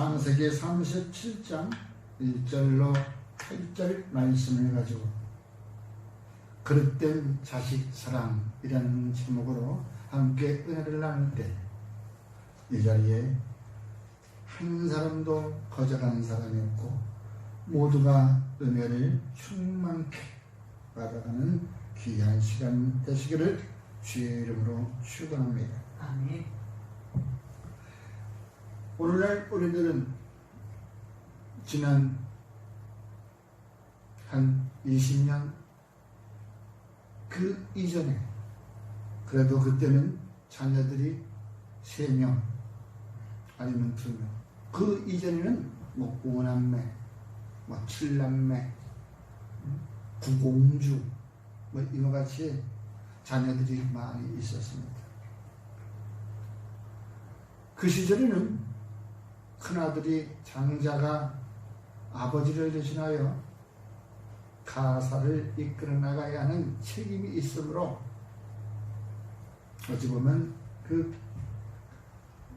창세기 37장 1절로 8절 말씀을 가지고 그릇된 자식 사랑이라는 제목으로 함께 은혜를 나눌 때 이 자리에 한 사람도 거절하는 사람이 없고 모두가 은혜를 충만케 받아가는 귀한 시간 되시기를 주의 이름으로 축원합니다. 아멘. 오늘날 우리들은 지난 한 20년 그 이전에 그래도 그때는 자녀들이 3명 아니면 2명, 그 이전에는 뭐 5남매, 뭐 7남매, 9공주 뭐 이와 같이 자녀들이 많이 있었습니다. 그 시절에는 큰아들이 장자가 아버지를 대신하여 가사를 이끌어 나가야 하는 책임이 있으므로 어찌 보면 그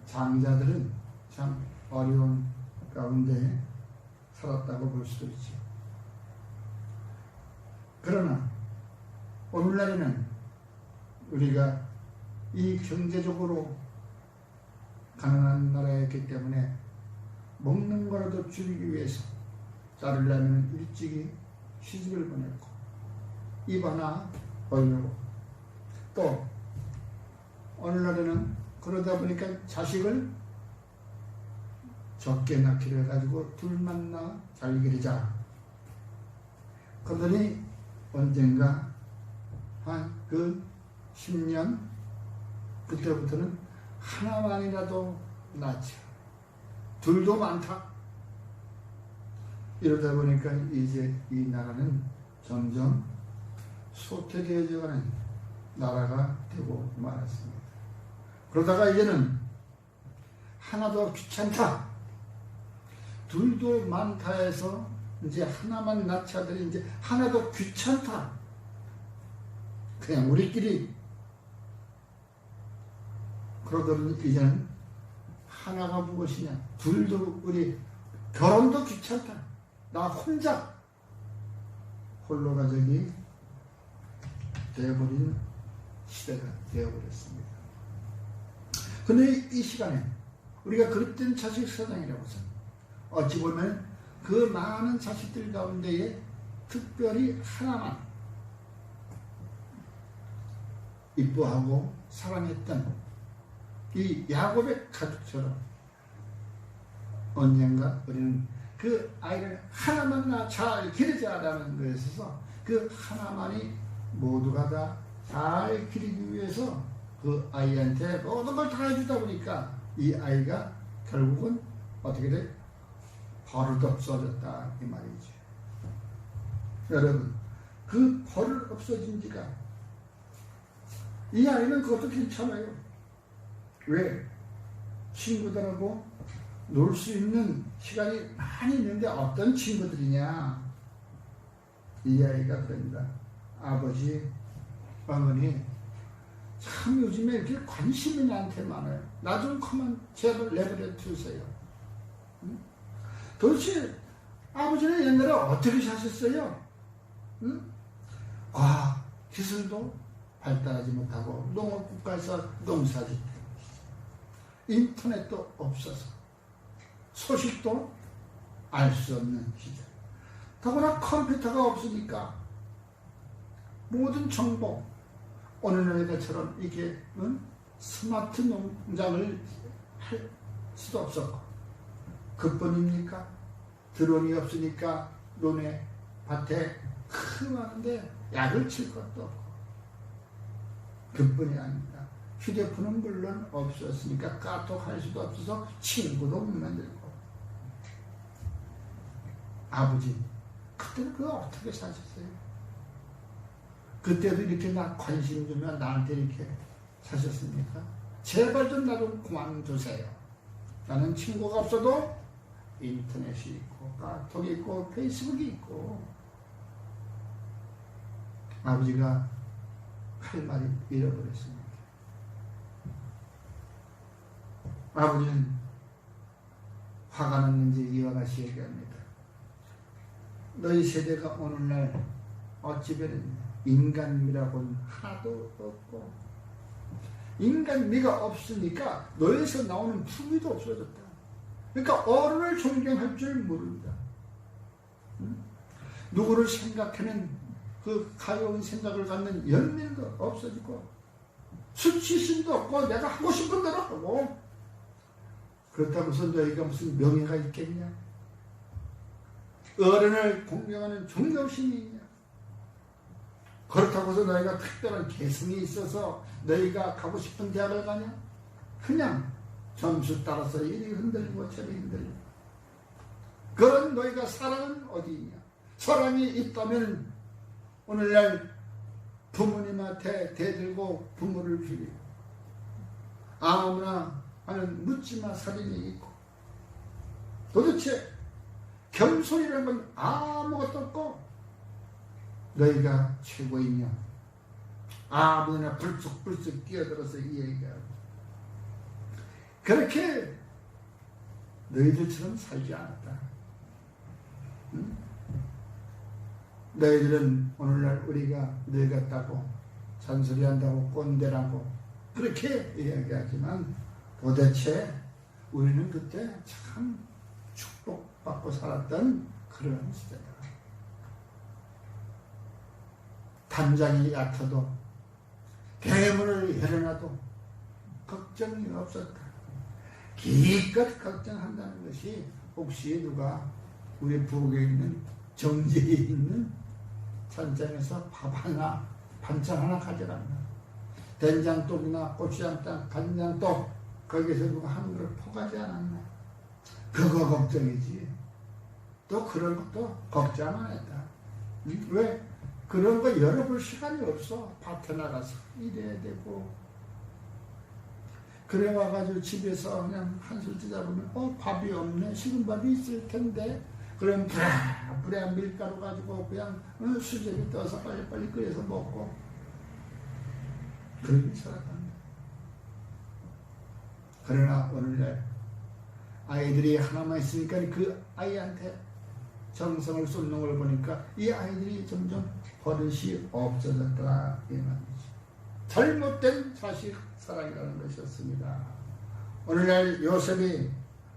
장자들은 참 어려운 가운데 살았다고 볼 수도 있죠. 그러나 오늘날에는 우리가 이 경제적으로 가난한 나라였기 때문에 먹는 거라도 줄이기 위해서 자르려면 일찍이 시집을 보냈고 입 하나 벌려고 또 오늘날에는 그러다 보니까 자식을 적게 낳기로 해가지고 둘만 낳아 잘 기르자. 그러더니 언젠가 한 그 10년 그때부터는 하나만이라도 낳자. 둘도 많다. 이러다 보니까 이제 이 나라는 점점 소태되어져가는 나라가 되고 말았습니다. 그러다가 이제는 하나도 귀찮다. 둘도 많다 해서 이제 하나만 낳자들이 이제 하나도 귀찮다. 그냥 우리끼리. 그러더니 이제는 하나가 무엇이냐. 둘도 우리 결혼도 귀찮다. 나 혼자 홀로 가족이 되어버린 시대가 되어버렸습니다. 근데 이 시간에 우리가 그릇된 자식 사랑이라고 해서 어찌 보면 그 많은 자식들 가운데에 특별히 하나만 이뻐하고 사랑했던 이 야곱의 가족처럼 언젠가 우리는 그 아이를 하나만 나 잘 기르자라는 것에 있어서 그 하나만이 모두가 다 잘 기르기 위해서 그 아이한테 모든 걸 다 해주다 보니까 이 아이가 결국은 어떻게 돼? 버릇 없어졌다 이 말이죠. 여러분 그 버릇 없어진 지가 이 아이는 그것도 괜찮아요. 왜? 친구들하고 놀 수 있는 시간이 많이 있는데 어떤 친구들이냐? 이 아이가 그럽니다. 아버지, 어머니 참 요즘에 이렇게 관심이 나한테 많아요. 나 좀 그만 제발 내버려 두세요. 응? 도대체 아버지는 옛날에 어떻게 사셨어요? 응? 과학, 기술도 발달하지 못하고 농업국가에서 농사짓고 인터넷도 없어서 소식도 알 수 없는 시절. 더구나 컴퓨터가 없으니까 모든 정보 오늘날처럼 이게 스마트 농장을 할 수도 없었고 그뿐입니까? 드론이 없으니까 논에 밭에 큰 많은데 약을 칠 것도 없고 그뿐이 아닙니다. 휴대폰은 물론 없었으니까 카톡 할 수도 없어서 친구도 못 만들고 아버지 그때는 그거 어떻게 사셨어요? 그때도 이렇게 나 관심 주면 나한테 이렇게 사셨습니까? 제발 좀 나 좀 그만두세요. 나는 친구가 없어도 인터넷이 있고 카톡이 있고 페이스북이 있고 아버지가 할 말이 잃어버렸습니다. 아버지는 화가 났는지 이와 같이 얘기합니다. 너희 세대가 오늘날 어찌되는 인간미라고는 하나도 없고, 인간미가 없으니까 너에서 나오는 품위도 없어졌다. 그러니까 어른을 존경할 줄 모른다. 누구를 생각하는 그 가벼운 생각을 갖는 연민도 없어지고, 수치심도 없고, 내가 하고 싶은 대로 하고, 그렇다고 해서 너희가 무슨 명예가 있겠냐? 어른을 공경하는 존경심이 있냐? 그렇다고 해서 너희가 특별한 개성이 있어서 너희가 가고 싶은 대학을 가냐? 그냥 점수 따라서 이리 흔들리고 저리 흔들리고. 그런 너희가 사랑은 어디 있냐? 사랑이 있다면 오늘날 부모님한테 대들고 부모를 비리고, 아무나 하는 묻지마 살인이 있고, 도대체 겸손이라는 건 아무것도 없고, 너희가 최고이냐? 아무나 불쑥불쑥 끼어들어서 이 얘기하고, 그렇게 너희들처럼 살지 않았다. 응? 너희들은 오늘날 우리가 늙었다고 잔소리한다고 꼰대라고 그렇게 이야기하지만, 도대체 우리는 그때 참 축복받고 살았던 그런 시대다. 단장이 얕아도 대문을 열어놔도 걱정이 없었다. 기껏 걱정한다는 것이 혹시 누가 우리 부엌에 있는 정지에 있는 찬장에서 밥 하나 반찬 하나 가져간다. 된장독이나 고추장독, 간장독 거기서 누가 한 그릇 퍼가지 않았나. 그거 걱정이지. 또 그런 것도 걱정 안 했다. 왜? 그런 거 열어볼 시간이 없어. 밭에 나가서 일해야 되고. 그래 와가지고 집에서 그냥 한술 뜨다 보면 밥이 없네. 식은 밥이 있을 텐데. 그럼 불에 밀가루 가지고 그냥 수제비 떠서 빨리빨리 끓여서 먹고. 그렇게 살아간다. 그러나 오늘날 아이들이 하나만 있으니까 그 아이한테 정성을 쏟는 걸 보니까 이 아이들이 점점 버릇이 없어졌다 이 말이지. 잘못된 자식 사랑이라는 것이었습니다. 오늘날 요셉이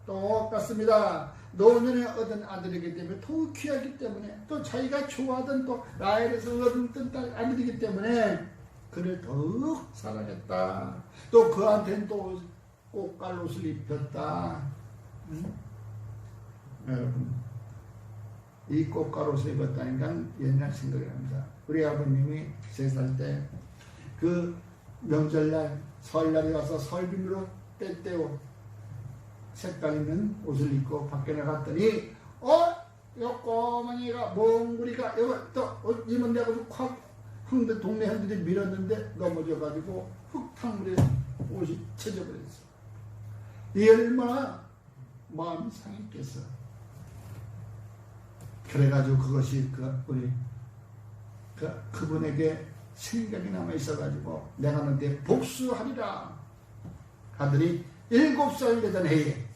똑같습니다. 노년에 얻은 아들이기 때문에 더 귀하기 때문에, 또 자기가 좋아하던 또 라헬에서 얻은 아들이기 때문에 그를 더욱 사랑했다. 또 그한테는 또 꽃갈옷을 입혔다. 여러분, 이 꽃갈옷을 입었다니까 옛날 생각이 납니다. 우리 아버님이 3살 때 그 명절날 설날에 와서 설빔으로 때때오 색깔 있는 옷을 입고 밖에 나갔더니 요 꼬마니가 몽구리가 여기 또 옷 입은 데가 확 동네 형들이 밀었는데 넘어져가지고 흙탕물에 옷이 쳐져버렸어. 이 얼마나 마음이 상했겠어. 그래가지고 그것이 우리 그분에게 생각이 남아 있어가지고 내가 너한테 복수하리라 하더니 7살 되던 해에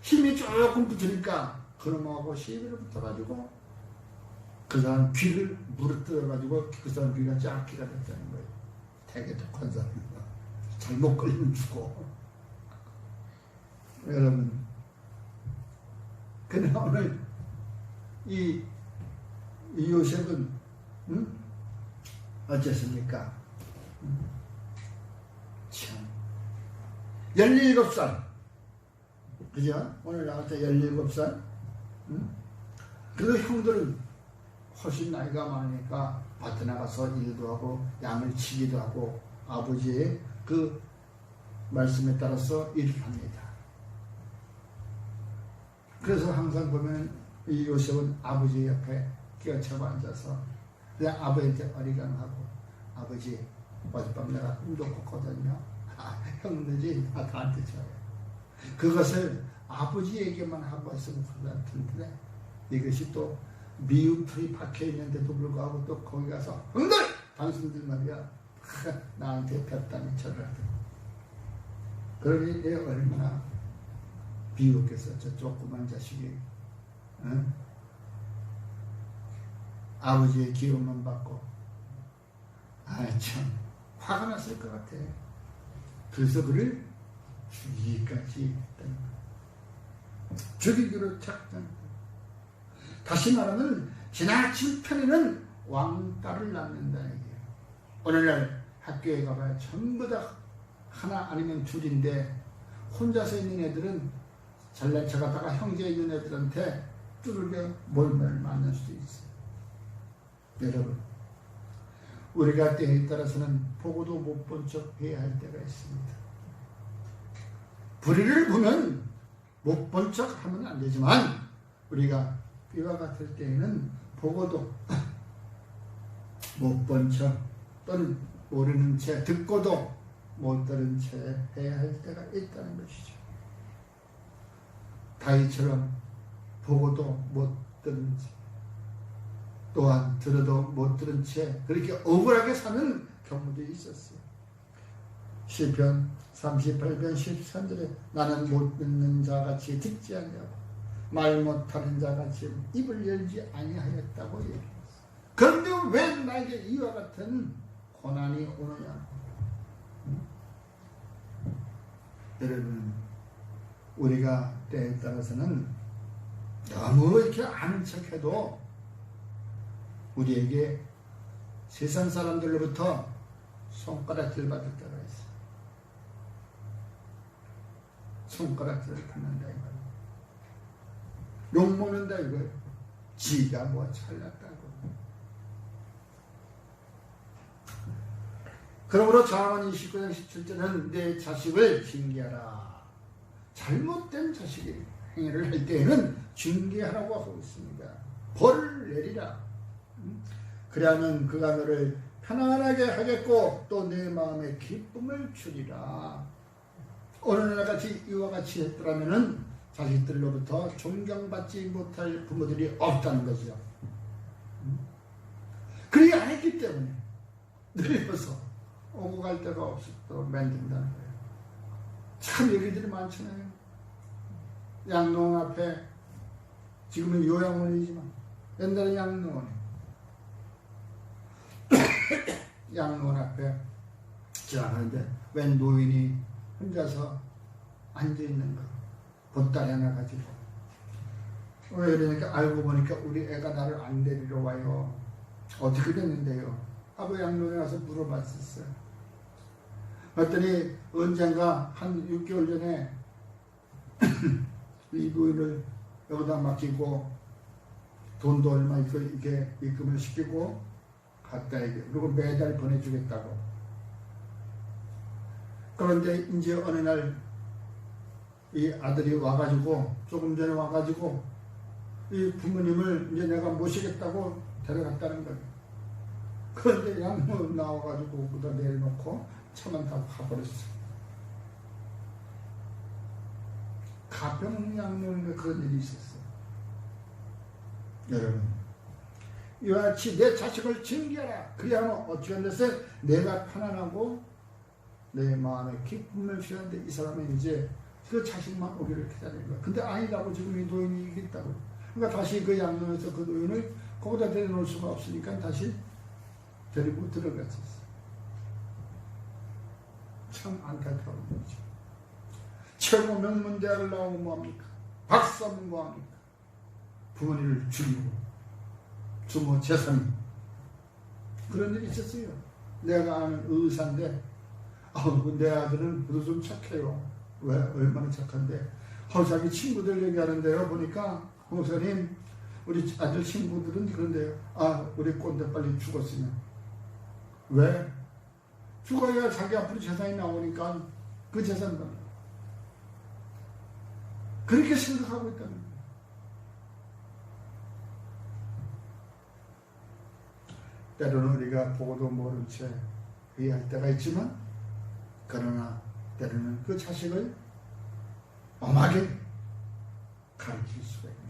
힘이 조금 붙으니까 그놈하고 시비를 붙어가지고 그 사람 귀를 물어뜯어가지고 그 사람 귀가 짧기가 됐다는 거예요. 되게 독한 사람이다. 잘못 걸리면 죽어. 여러분, 그러나 오늘 이 요셉은 어쨌습니까? 참 17살 그죠? 오늘 나올 때 17살 그 형들은 훨씬 나이가 많으니까 밭에 나가서 일도 하고 양을 치기도 하고 아버지의 그 말씀에 따라서 일을 합니다. 그래서 항상 보면 이 요셉은 아버지 옆에 끼어차고 앉아서 그냥 아버지한테 어리광하고, 아버지 어젯밤 내가 꿈도 꿨거든요. 형들이 다 나한테 줘요. 그것을 아버지에게만 하고 있으면 그런 든든해. 이것이 또 미움풀이 박혀있는데도 불구하고 또 거기 가서 형들! 당신들 말이야 나한테 볕다니 절을 하더라고. 그러니 내가 얼마나 비웃겠어. 저 조그만 자식이 아버지의 기운만 받고 참 화가 났을 것 같아. 그래서 그를 죽이기까지 했다는 거야. 죽이기로 작정. 다시 말하면 지나친 편에는 왕따를 낳는다 이게. 오늘날 학교에 가봐야 전부 다 하나 아니면 둘인데 혼자서 있는 애들은 잘난 척하다가 형제 있는 애들한테 두들겨 몰매를 맞는 수도 있어요. 여러분, 우리가 때에 따라서는 보고도 못 본 척 해야 할 때가 있습니다. 불의를 보면 못 본 척 하면 안 되지만 우리가 이와 같을 때에는 보고도 못 본 척 또는 모르는 채 듣고도 못 들은 채 해야 할 때가 있다는 것이죠. 다윗처럼 보고도 못 들은 채 또한 들어도 못 들은 채 그렇게 억울하게 사는 경우도 있었어요. 시편 38편 13절에 나는 못 듣는 자같이 듣지 아니하고 말 못하는 자같이 입을 열지 아니하였다고 얘기했어요. 그런데 왜 나에게 이와 같은 고난이 오느냐? 여러분, 우리가 때에 따라서는 너무 이렇게 아는 척해도 우리에게 세상 사람들로부터 손가락질 받을 때가 있어. 손가락질을 받는다 이거예요. 욕먹는다 이거예요. 지가 뭐 잘났다고. 그러므로 잠언 29장 17절은 내 자식을 징계하라. 잘못된 자식의 행위를 할 때에는 징계하라고 하고 있습니다. 벌을 내리라. 그러면 그가 너를 편안하게 하겠고 또 내 마음에 기쁨을 주리라. 어느 날같이 이와 같이 했더라면 자식들로부터 존경받지 못할 부모들이 없다는 거죠. 그렇게 안 했기 때문에 늙어서 오고 갈 데가 없어도 만든다는 거예요. 참 얘기들이 많잖아요. 양로원 앞에, 지금은 요양원이지만 옛날에 양로원 양로원 앞에 지나가는데 웬 노인이 혼자서 앉아있는 거 보따리 하나 가지고. 왜 이러니까 알고 보니까 우리 애가 나를 안 데리러 와요. 어떻게 됐는데요? 아버 양로원에 와서 물어봤었어요. 그랬더니 언젠가 한 6개월 전에 이 노인을 여기다 맡기고 돈도 얼마 이렇게 입금을 시키고 갔다 이게. 그리고 매달 보내주겠다고. 그런데 이제 어느 날 이 아들이 와가지고 조금 전에 와가지고 이 부모님을 이제 내가 모시겠다고 데려갔다는 거예요. 그런데 양로원 나와가지고 거기다 내려놓고 차만 타고 가버렸어. 가평 양로원에 그런 일이 있었어. 여러분, 이와 같이 내 자식을 징계하라. 그리하면 어찌 한데서 내가 편안하고 내 마음에 기쁨을 주는데 이 사람은 이제 그 자식만 오기를 기다리는 거야. 근데 아니라고 지금 이 노인이 얘기했다고. 그러니까 다시 그 양로원에서 그 노인을 거기다 데려놓을 수가 없으니까 다시 데리고 들어갔었어. 참 안타까운 거죠. 최고 명문대학을 나오고 뭐합니까? 박사면 뭐합니까? 부모님을 죽이고 부모 재산이 그런 일이 있었어요. 내가 아는 의사인데 내 아들은 그래도 좀 착해요. 왜? 얼마나 착한데 자기 친구들 얘기하는데요 보니까 목사님 우리 아들 친구들은 그런데요. 우리 꼰대 빨리 죽었으면. 왜? 죽어야 자기 앞으로 재산이 나오니까 그 재산 받는. 그렇게 생각하고 있다는 거예요. 때로는 우리가 보고도 모른 채 회의할 때가 있지만 그러나 때로는 그 자식을 엄하게 가르칠 수가 있는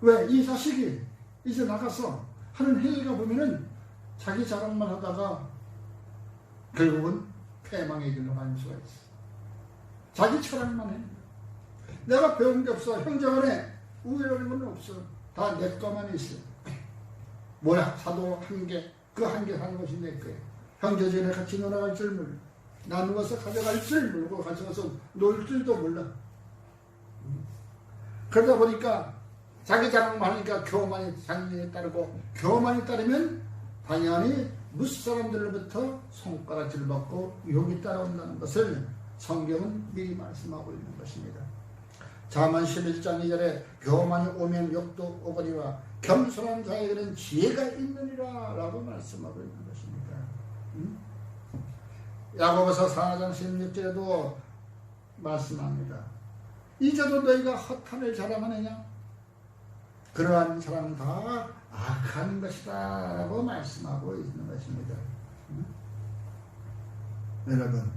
거예요. 왜? 이 자식이 이제 나가서 하는 행위가 보면은 자기 자랑만 하다가 결국은 패망의 길로 가는 수가 있어. 자기 철학만 해. 내가 배운 게 없어. 형제간에 우애라는 건 없어. 다 내 것만 있어. 뭐야, 사도 한 개, 그 한 개 사는 것이 내 거야. 형제전에 같이 놀아갈 줄 몰라. 나누어서 가져갈 줄 모르고 가져가서 놀 줄도 몰라. 그러다 보니까 자기 자랑만 하니까 교만이 장년에 따르고, 교만이 따르면 당연히 무사람들로부터 손가락질 받고 욕이 따라온다는 것을 성경은 미리 말씀하고 있는 것입니다. 잠언 11장 2절에 교만이 오면 욕도 오거니와 겸손한 자에게는 지혜가 있느니라 라고 말씀하고 있는 것입니다. 야고보서 4장 16절에도 말씀합니다. 이제도 너희가 허탄을 자랑하느냐? 그러한 사람은 다 악한 것이다 라고 말씀하고 있는 것입니다. 여러분,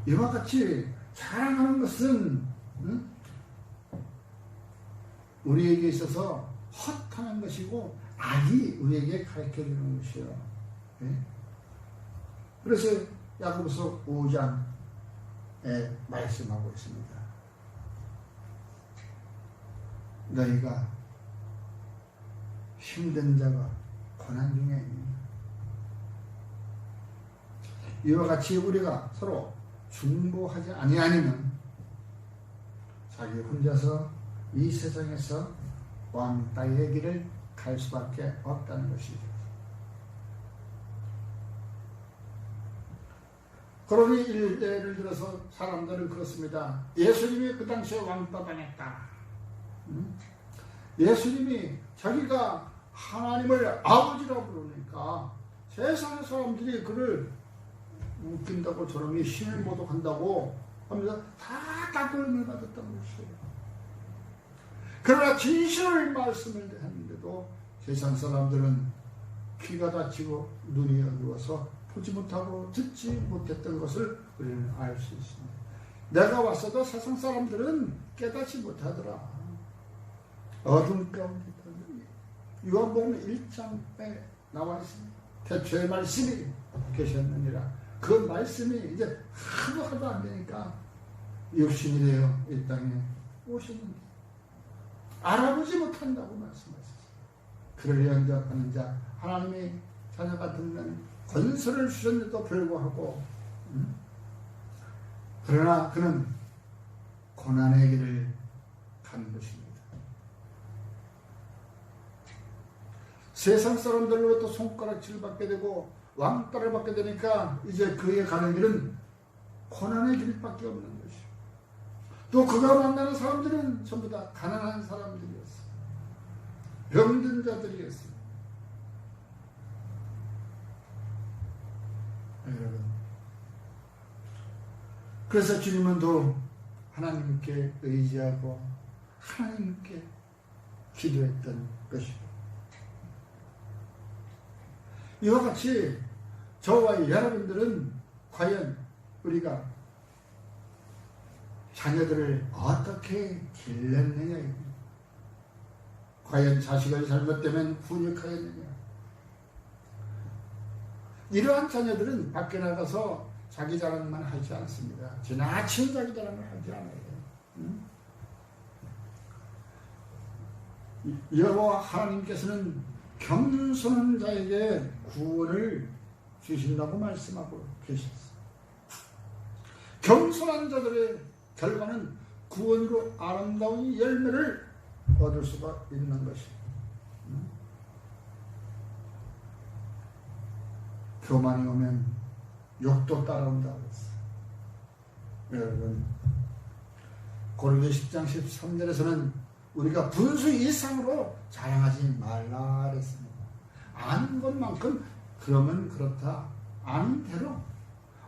이와 같이 자랑하는 것은 우리에게 있어서 허탄한 것이고 악이 우리에게 가르쳐주는 것이요. 그래서 야고보서 5장에 말씀하고 있습니다. 너희가 힘든 자가 고난 중에 있느냐. 이와 같이 우리가 서로 중보하지 아니하면 자기 혼자서 이 세상에서 왕따의 길을 갈 수밖에 없다는 것이죠. 그러니 예를 들어서 사람들은 그렇습니다. 예수님이 그 당시에 왕따 당했다. 예수님이 자기가 하나님을 아버지라고 부르니까 세상의 사람들이 그를 웃긴다고 저놈이 신을 모독한다고 하면서 다 따돌림을 받았던 것이에요. 그러나 진실을 말씀을 했는데도 세상 사람들은 귀가 다치고 눈이 어두워서 보지 못하고 듣지 못했던 것을 우리는 알 수 있습니다. 내가 왔어도 세상 사람들은 깨닫지 못하더라. 어둠 가운데 요한복음 1장에 나와 있습니다. 태초에 말씀이 계셨느니라. 그 말씀이 이제 하도 안 되니까 육신이 되어 이 땅에 오셨는데 알아보지 못한다고 말씀하셨어요. 그를 영접하는 자, 하나님의 자녀가 듣는 권세를 주셨는데도 불구하고 그러나 그는 고난의 길을 간 것입니다. 세상 사람들로부터 손가락질을 받게 되고 왕따를 받게 되니까 이제 그의 가는 길은 고난의 길밖에 없는 것이요. 또 그가 만나는 사람들은 전부 다 가난한 사람들이었어요. 병든 자들이었어요. 여러분, 그래서 주님은 또 하나님께 의지하고 하나님께 기도했던 것이고, 이와 같이 저와 여러분들은 과연 우리가 자녀들을 어떻게 길렀느냐, 과연 자식을 잘못되면 훈육하였느냐. 이러한 자녀들은 밖에 나가서 자기 자랑만 하지 않습니다. 지나친 자기 자랑을 하지 않아요. 여호와 하나님께서는 겸손한 자에게 구원을 주신다고 말씀하고 계셨어요. 겸손한 자들의 결과는 구원으로 아름다운 열매를 얻을 수가 있는 것입니다. 교만이 오면 욕도 따라온다고 했어요. 여러분, 고린도 10장 13절에서는 우리가 분수 이상으로 자랑하지 말라 그랬습니다. 아는 것만큼 그러면 그렇다, 아는 대로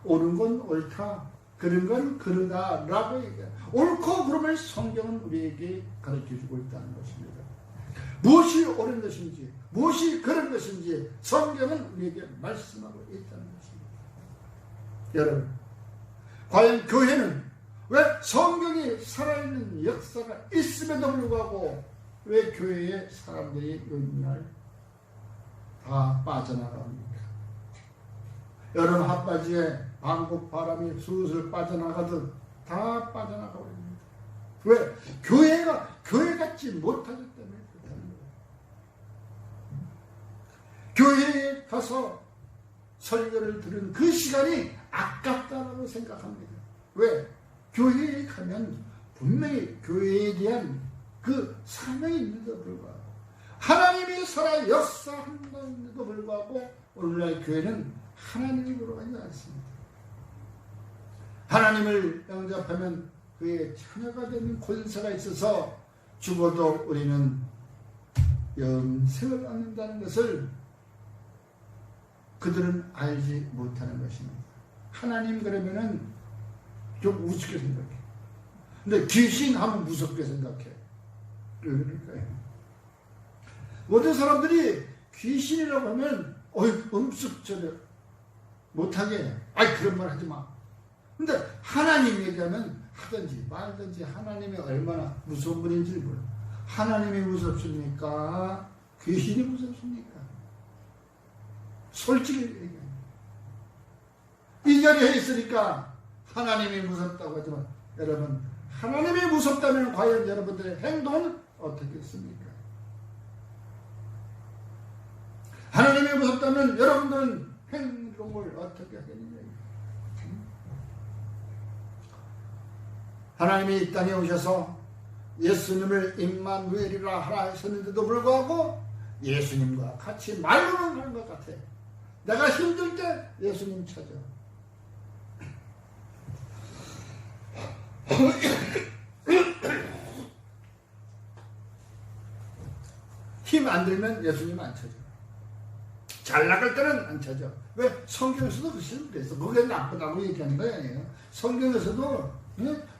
옳은 건 옳다, 그런 건 그러다 라고 얘기해요. 옳고 그름을 성경은 우리에게 가르쳐주고 있다는 것입니다. 무엇이 옳은 것인지, 무엇이 그런 것인지 성경은 우리에게 말씀하고 있다는 것입니다. 여러분, 과연 교회는 왜 성경이 살아있는 역사가 있음에도 불구하고 왜 교회에 사람들이 요즘날 다 빠져나갑니까? 여름 핫바지에 방국 바람이 술술 빠져나가듯 다 빠져나가 버립니다. 왜? 교회 같지 못하기 때문에 그렇다는 거예요. 교회에 가서 설교를 들은 그 시간이 아깝다라고 생각합니다. 왜? 교회에 가면 분명히 교회에 대한 그 사명이 있는데도 불구하고 하나님이 살아 역사한다는데도 불구하고 오늘날 교회는 하나님이 돌아가지 않습니다. 하나님을 영접하면 그의 자녀가 되는 권세가 있어서 죽어도 우리는 영생을 얻는다는 것을 그들은 알지 못하는 것입니다. 하나님 그러면은 좀 우습게 생각해. 근데 귀신 하면 무섭게 생각해. 그러니까요. 모든 사람들이 귀신이라고 하면 음습 전혀 못하게 그런 말 하지 마. 근데 하나님 얘기하면 하든지 말든지 하나님이 얼마나 무서운 분인지 몰라. 하나님이 무섭습니까? 귀신이 무섭습니까? 솔직히 얘기합니다. 이 자리에 있으니까 하나님이 무섭다고 하지만 여러분 하나님이 무섭다면 과연 여러분들의 행동은 어떻겠습니까? 하나님이 무섭다면 여러분들은 행동을 어떻게 하겠느냐? 하나님이 이 땅에 오셔서 예수님을 임마누엘이라 하라 하셨는데도 불구하고 예수님과 같이 말로는 하는 것 같아. 내가 힘들 때 예수님 찾아. 힘 안 들면 예수님 안 찾아. 잘 나갈 때는 안 찾아. 왜? 성경에서도 그랬어. 그게 나쁘다고 얘기하는 거 아니에요. 성경에서도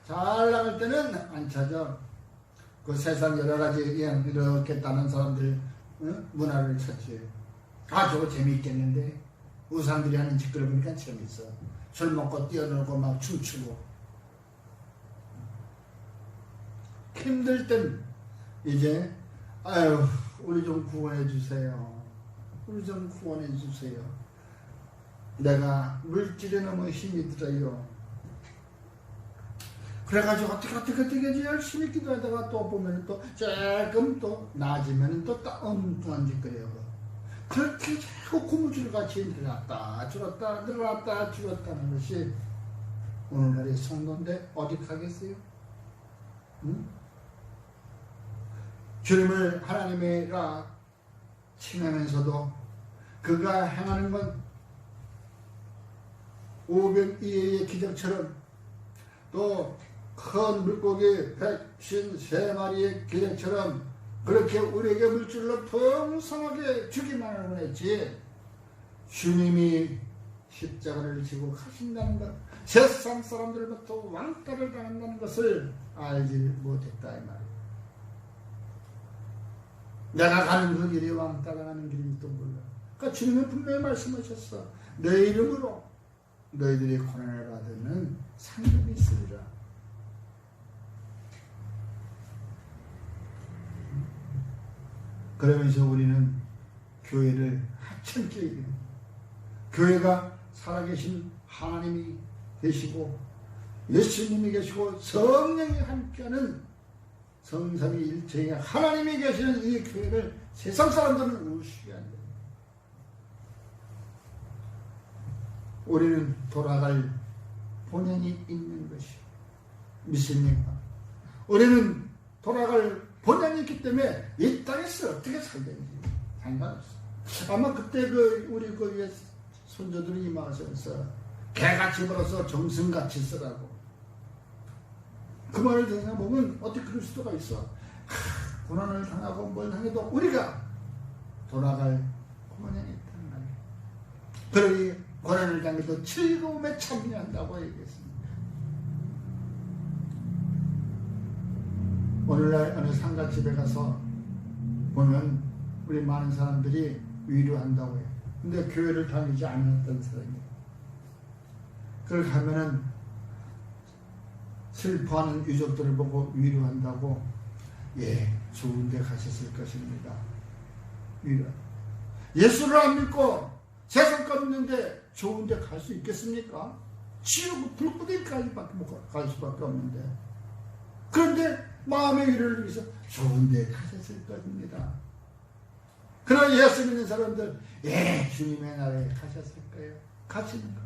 잘 나갈 때는 안 찾아. 그 세상 여러 가지 이렇게 다른 사람들 문화를 찾지. 저거 재미있겠는데 우상들이 하는 짓거리 보니까 재밌어. 술 먹고 뛰어놀고 막 춤추고. 힘들 땐 이제 우리 좀 구원해 주세요. 우리 좀 구원해 주세요. 내가 물질에 너무 힘이 들어요. 그래가지고 어떻게 열심히 기도하다가 또 보면 또 조금 또 나아지면 또 엉뚱한 짓거리요. 그렇게 자꾸 고무줄같이 늘어났다 줄었다는 것이 오늘날의 성도인데 어디 가겠어요? 응? 주님을 하나님이라 칭하면서도 그가 행하는 건 오병이어의 기적처럼 또 큰 물고기 153마리의 기적처럼 그렇게 우리에게 물질로 풍성하게 주기만 하면 했지 주님이 십자가를 지고 가신다는 것, 세상 사람들부터 왕따를 당한다는 것을 알지 못했다 이 말이에요. 내가 가는 그 길이 왕따 당하는 길인지도 몰라. 그러니까 주님은 분명히 말씀하셨어. 내 이름으로 너희들이 고난을 받으면 상급이 있으리라. 그러면서 우리는 교회를 하찮게 얘기합니다. 교회가 살아계신 하나님이 계시고 예수님이 계시고 성령이 함께하는 성삼위일체의 하나님이 계시는 이 교회를 세상 사람들은 무시하게 한다. 우리는 돌아갈 본연이 있는 것이 믿습니까? 우리는 돌아갈 본연이 있기 때문에 이 땅에서 어떻게 살든지 상관없어. 아마 그때 우리 위에 손자들이 임하셔서 개같이 벌어서 정승같이 쓰라고 그 말을 생각해보면 어떻게 그럴 수가 있어. 고난을 당하고 뭘 당해도 우리가 돌아갈 본연이 있다는 말이에요. 그러니 고난을 당해도 즐거움에 참여한다고 얘기했습니다. 오늘날 어느 상가집에 가서 보면 우리 많은 사람들이 위로한다고 해요. 근데 교회를 다니지 않았던 사람이에요. 그걸 가면은 슬퍼하는 유족들을 보고 위로한다고 좋은 데 가셨을 것입니다. 위로. 예수를 안 믿고 세상 것 없는데 좋은 데 갈 수 있겠습니까? 지옥 불구덩이까지 갈 수밖에 없는데. 그런데 마음의 위로를 위해서 좋은 데 가셨을 겁니다. 그러나 예수 믿는 사람들, 예, 주님의 나라에 가셨을 거예요. 가시는 거.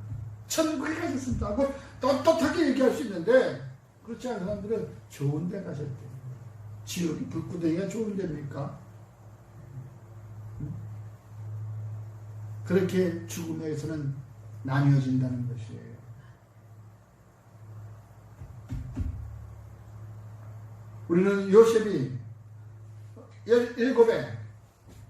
천국에 가셨습니다 하고 떳떳하게 얘기할 수 있는데, 그렇지 않은 사람들은 좋은 데 가셨대요. 지옥이 불구덩이가 좋은 데입니까? 그렇게 죽음에서는 나뉘어진다는 것이에요. 우리는 요셉이 17에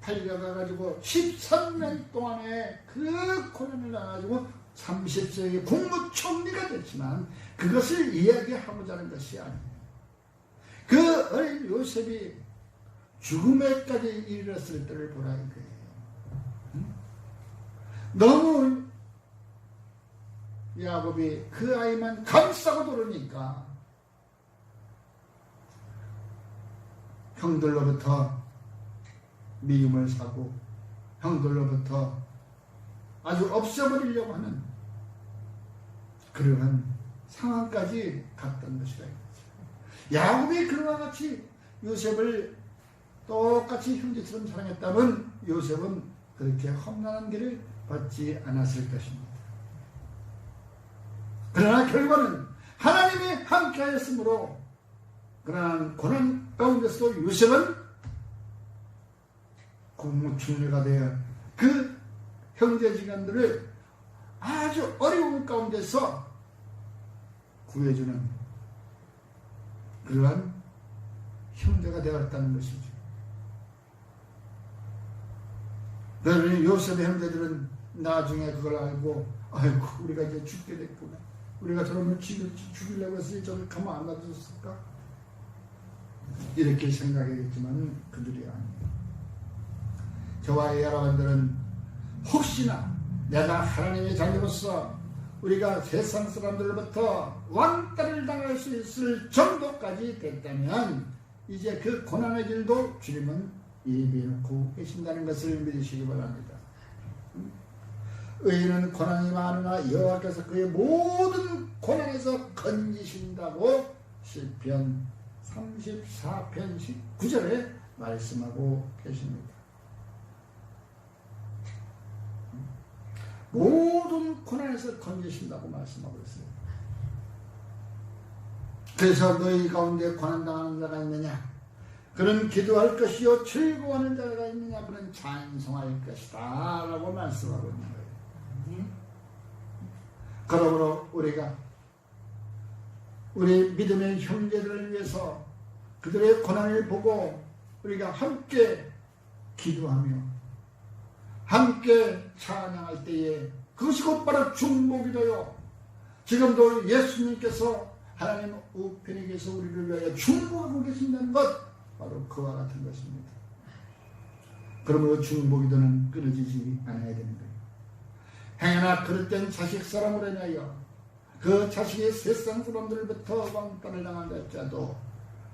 팔려가가지고 13년 동안에 그 고난을 당해가지고 30세의 국무총리가 됐지만 그것을 이야기하고자 하는 것이 아니에요. 그 어린 요셉이 죽음에까지 이르렀을 때를 보라 이거예요. 너무 야곱이 그 아이만 감싸고 돌으니까 형들로부터 미움을 사고 형들로부터 아주 없애버리려고 하는 그러한 상황까지 갔던 것이다. 야곱이 그와 같이 요셉을 똑같이 형제처럼 사랑했다면 요셉은 그렇게 험난한 길을 받지 않았을 것입니다. 그러나 결과는 하나님이 함께하였으므로 그러나 고난 가운데서도 요셉은 국무총리가 되어 그 형제지간들을 아주 어려운 가운데서 구해주는 그러한 형제가 되었다는 것이죠. 그러니 요셉의 형제들은 나중에 그걸 알고 아이고 우리가 이제 죽게 됐구나. 우리가 저놈을 죽이려고 했으니 저를 가만 안 놔뒀을까? 이렇게 생각했지만 그들이 아니에요. 저와 여러분들은 혹시나 내가 하나님의 자녀로서 우리가 세상 사람들로부터 왕따를 당할 수 있을 정도까지 됐다면 이제 그 고난의 길도 주님은 예비해놓고 계신다는 것을 믿으시기 바랍니다. 의인은 고난이 많으나 여호와께서 그의 모든 고난에서 건지신다고 시편 34편 19절에 말씀하고 계십니다. 모든 고난에서 건지신다고 말씀하고 있어요. 그래서 너희 가운데 고난당하는 자가 있느냐? 그는 기도할 것이요 즐거워하는 자가 있느냐? 그는 찬송할 것이다 라고 말씀하고 있는 거예요. 그러므로 우리가 우리 믿음의 형제들을 위해서 그들의 고난을 보고 우리가 함께 기도하며 함께 찬양할 때에 그것이 곧바로 중보기도요. 지금도 예수님께서 하나님 우편에 계서 우리를 위하여 중보하고 계신다는 것 바로 그와 같은 것입니다. 그러므로 중보기도는 끊어지지 않아야 되는 거예요. 행여나 그릇된 자식 사람으로 인하여 그 자식의 세상 사람들부터 왕따를 당한 자도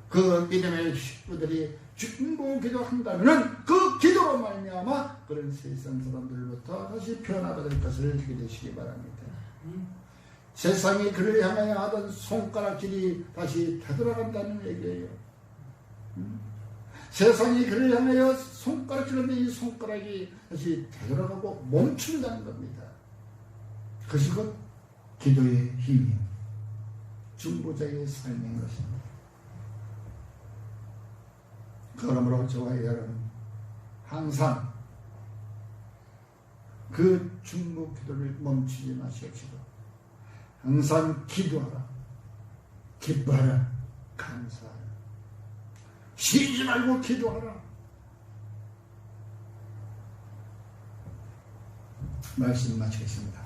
그 믿음의 식구들이 중보기도 한다면 그 기도로 말미암아 그런 세상 사람들로부터 다시 변화받을 것을 믿으시기 바랍니다. 세상이 그를 향하여 하던 손가락질이 다시 되돌아간다는 얘기예요. 세상이 그를 향하여 손가락질하는데 이 손가락이 다시 되돌아가고 멈춘다는 겁니다. 그것이 곧 기도의 힘이 중보자의 삶인 것입니다. 그러므로 저와 여러분 항상 그 중보 기도를 멈추지 마시옵시고 항상 기도하라, 기뻐하라, 감사하라, 쉬지 말고 기도하라. 말씀 마치겠습니다.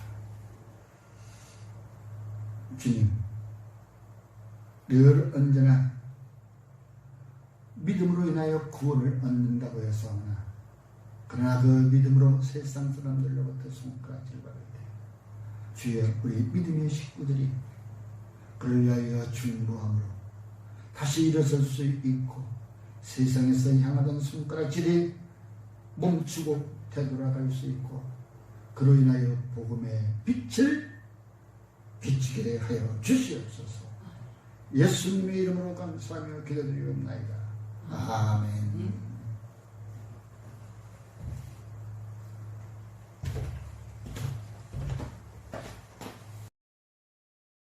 주님, 늘 언제나 믿음으로 인하여 구원을 얻는다고 했사오나 그러나 그 믿음으로 세상 사람들로부터 손가락질 받을 때 주여 우리 믿음의 식구들이 그를 위하여 중보함으로 다시 일어설 수 있고 세상에서 향하던 손가락질이 멈추고 되돌아갈 수 있고 그로 인하여 복음의 빛을 비치게 하여 주시옵소서. 예수님의 이름으로 감사하며 기도드리옵나이다. 아멘.